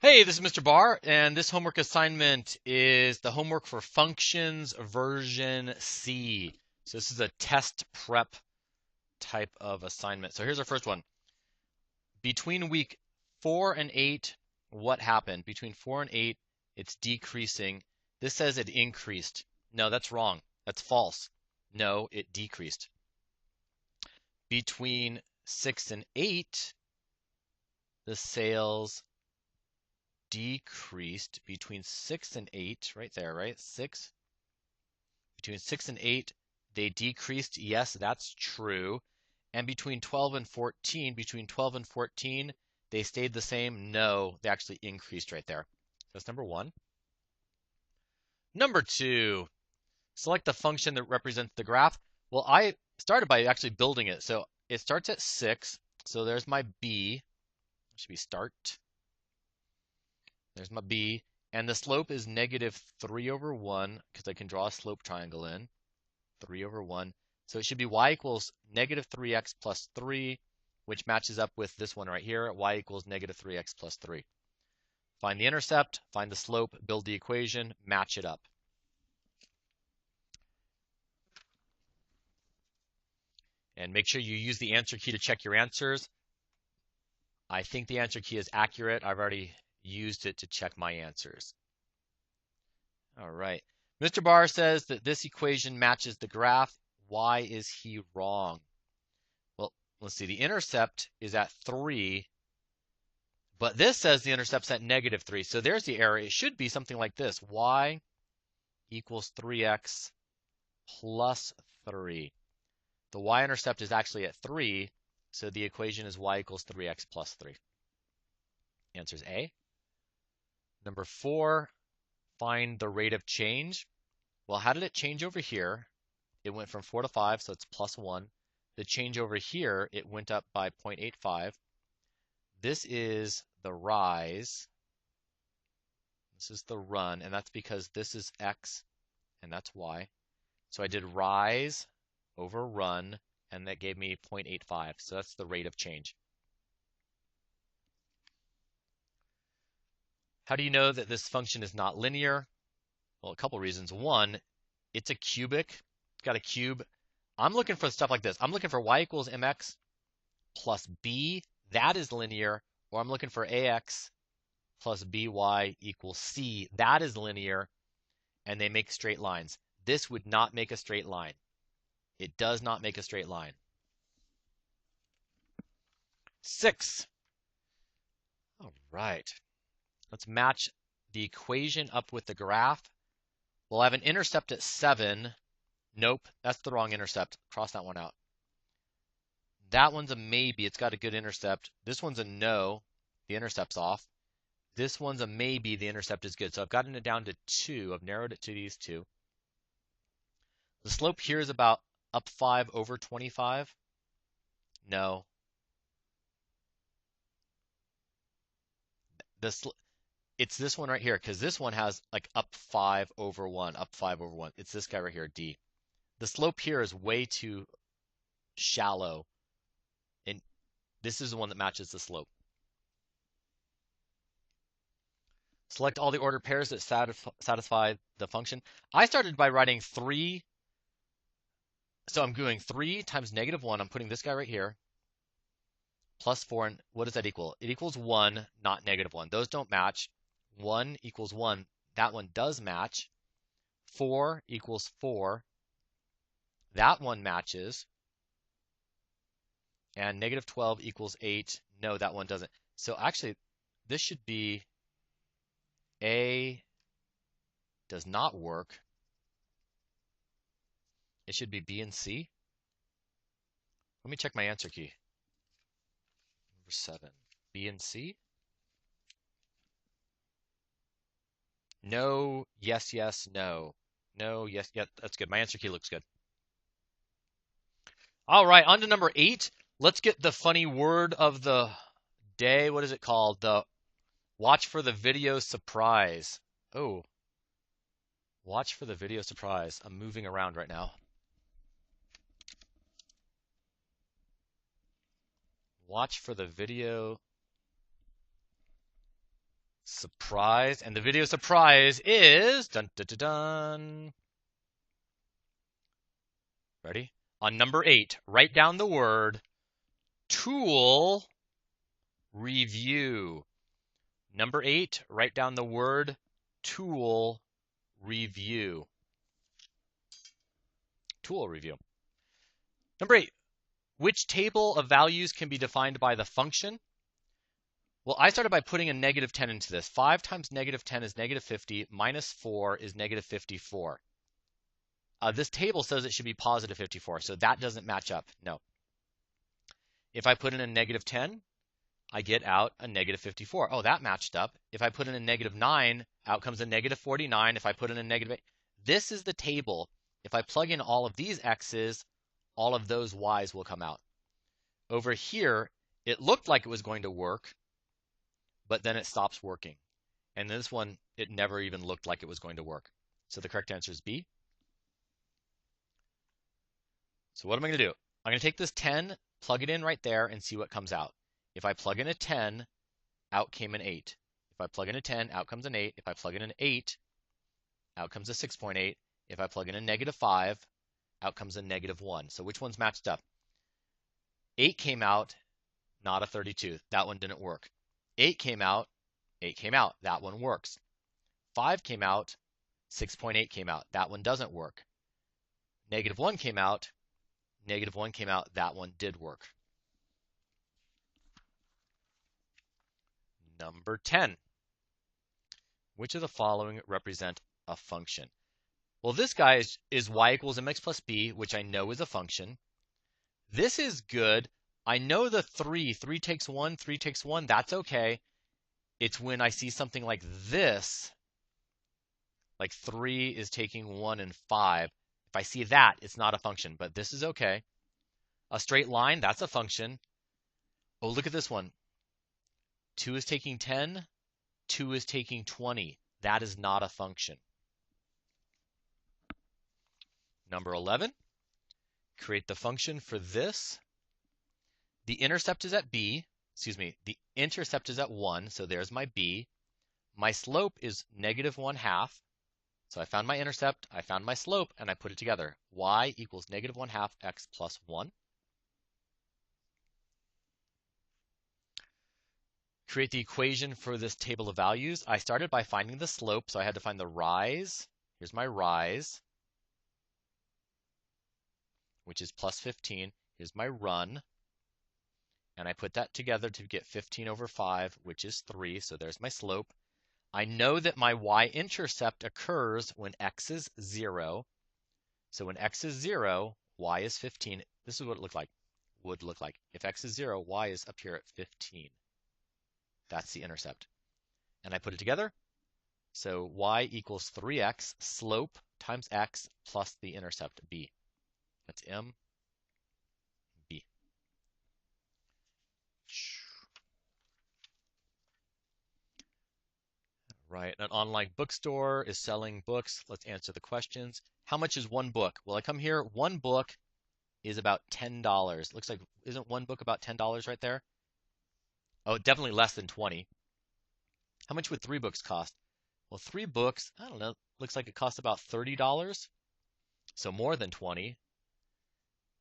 Hey, this is Mr. Barr, and this homework assignment is the homework for functions version C. So this is a test prep type of assignment. So here's our first one. Between week 4 and 8, what happened? Between 4 and 8, it's decreasing. This says it increased. No, that's wrong. That's false. No, it decreased. Between 6 and 8, the sales decreased. Between 6 and 8, right there, right? Between 6 and 8, they decreased. Yes, that's true. And between 12 and 14, they stayed the same. No, they actually increased right there. That's number one. Number two, select the function that represents the graph. Well, I started by actually building it. So it starts at 6. So there's my B. It should be start. There's my B. And the slope is -3/1 because I can draw a slope triangle in. 3/1. So it should be y equals -3x plus 3, which matches up with this one right here, y equals -3x plus 3. Find the intercept, find the slope, build the equation, match it up. And make sure you use the answer key to check your answers. I think the answer key is accurate. I've already used it to check my answers. All right. Mr. Barr says that this equation matches the graph. Why is he wrong? Well, let's see. The intercept is at 3, but this says the intercept's at -3. So there's the error. It should be something like this. Y equals 3x plus 3. The y-intercept is actually at 3, so the equation is y equals 3x plus 3. Answer is A. Number 4, find the rate of change. Well, how did it change over here? It went from 4 to 5, so it's +1. The change over here, it went up by 0.85. This is the rise. This is the run, and that's because this is x and that's y. So I did rise over run, and that gave me 0.85. So that's the rate of change. How do you know that this function is not linear? Well, a couple reasons. One, it's a cubic. It's got a cube. I'm looking for stuff like this. I'm looking for y equals mx plus b. That is linear. Or I'm looking for ax plus by equals c. That is linear. And they make straight lines. This would not make a straight line. It does not make a straight line. 6. All right. Let's match the equation up with the graph. We'll have an intercept at 7. Nope, that's the wrong intercept. Cross that one out. That one's a maybe. It's got a good intercept. This one's a no. The intercept's off. This one's a maybe. The intercept is good. So I've gotten it down to 2. I've narrowed it to these two. The slope here is about up 5 over 25. No. It's this one right here, because this one has like up 5 over 1, up 5 over 1. It's this guy right here, D. The slope here is way too shallow, and this is the one that matches the slope. Select all the ordered pairs that satisfy the function. I started by writing 3. So I'm doing 3 times -1. I'm putting this guy right here. Plus 4, and what does that equal? It equals 1, not -1. Those don't match. 1 equals 1. That one does match. 4 equals 4. That one matches. And -12 equals 8. No, that one doesn't. So actually, this should be A does not work. It should be B and C. Let me check my answer key. Number 7. B and C. No, yes, yes, no. No, yes, yeah, that's good. My answer key looks good. All right, on to number 8. Let's get the funny word of the day. What is it called? The watch for the video surprise. Oh, watch for the video surprise. I'm moving around right now. Watch for the video Surprise. And the video surprise is dun dun dun dun. Ready? On number 8, write down the word tool review. Number 8, write down the word tool review. Tool review. Number 8, which table of values can be defined by the function? Well, I started by putting a negative 10 into this. 5 times negative 10 is negative 50, minus 4 is negative 54. This table says it should be positive 54, so that doesn't match up. No. If I put in a negative 10, I get out a negative 54. Oh, that matched up. If I put in a negative 9, out comes a negative 49. If I put in a negative 8, this is the table. If I plug in all of these x's, all of those y's will come out. Over here, it looked like it was going to work, but then it stops working. And this one, it never even looked like it was going to work. So the correct answer is B. So what am I going to do? I'm going to take this 10, plug it in right there, and see what comes out. If I plug in a 10, out came an 8. If I plug in a 10, out comes an 8. If I plug in an 8, out comes a 6.8. If I plug in a negative 5, out comes a negative 1. So which one's matched up? 8 came out, not a 32. That one didn't work. 8 came out, 8 came out. That one works. 5 came out, 6.8 came out. That one doesn't work. Negative 1 came out, negative 1 came out. That one did work. Number 10. Which of the following represent a function? Well, this guy is y equals mx plus b, which I know is a function. This is good. I know the 3 takes 1, 3 takes 1. That's okay. It's when I see something like this, like 3 is taking 1 and 5. If I see that, it's not a function, but this is okay. A straight line, that's a function. Oh, look at this one. 2 is taking 10, 2 is taking 20. That is not a function. Number 11, create the function for this. The intercept is at b, the intercept is at 1, so there's my b. My slope is negative 1/2. So I found my intercept, I found my slope, and I put it together. Y equals negative 1/2 x plus 1. Create the equation for this table of values. I started by finding the slope, so I had to find the rise. Here's my rise, which is plus 15. Here's my run, and I put that together to get 15 over 5, which is 3, so there's my slope. I know that my y-intercept occurs when x is 0. So when x is 0, y is 15. This is what it would look like. If x is 0, y is up here at 15. That's the intercept. And I put it together. So y equals 3x, slope times x plus the intercept, b. That's m, b. Right, an online bookstore is selling books. Let's answer the questions. How much is one book? Well, I come here, one book is about $10. Looks like, isn't one book about $10 right there? Oh, definitely less than 20. How much would 3 books cost? Well, 3 books, I don't know, looks like it costs about $30. So more than 20.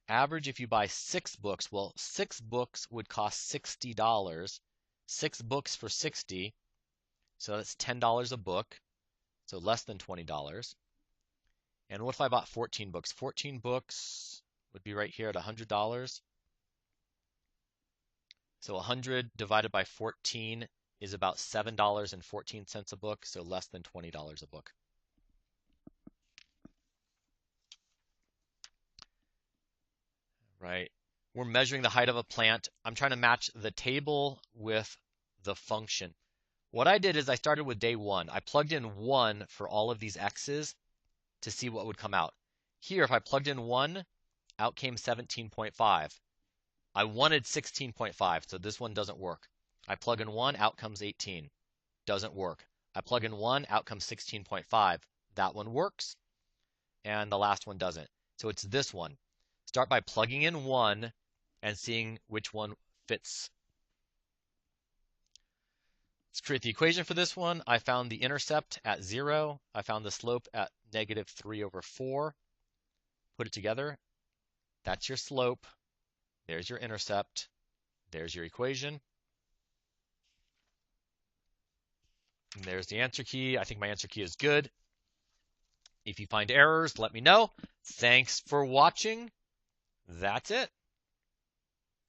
Average if you buy 6 books, well, 6 books would cost $60. 6 books for 60. So that's $10 a book, so less than $20. And what if I bought 14 books? 14 books would be right here at $100. So 100 divided by 14 is about $7.14 a book, so less than $20 a book. Right. We're measuring the height of a plant. I'm trying to match the table with the function. What I did is I started with day 1. I plugged in 1 for all of these x's to see what would come out. Here, if I plugged in 1, out came 17.5. I wanted 16.5, so this one doesn't work. I plug in 1, out comes 18. Doesn't work. I plug in 1, out comes 16.5. That one works, and the last one doesn't. So it's this one. Start by plugging in 1 and seeing which one fits. Let's create the equation for this one. I found the intercept at 0. I found the slope at -3/4. Put it together. That's your slope. There's your intercept. There's your equation. And there's the answer key. I think my answer key is good. If you find errors, let me know. Thanks for watching. That's it.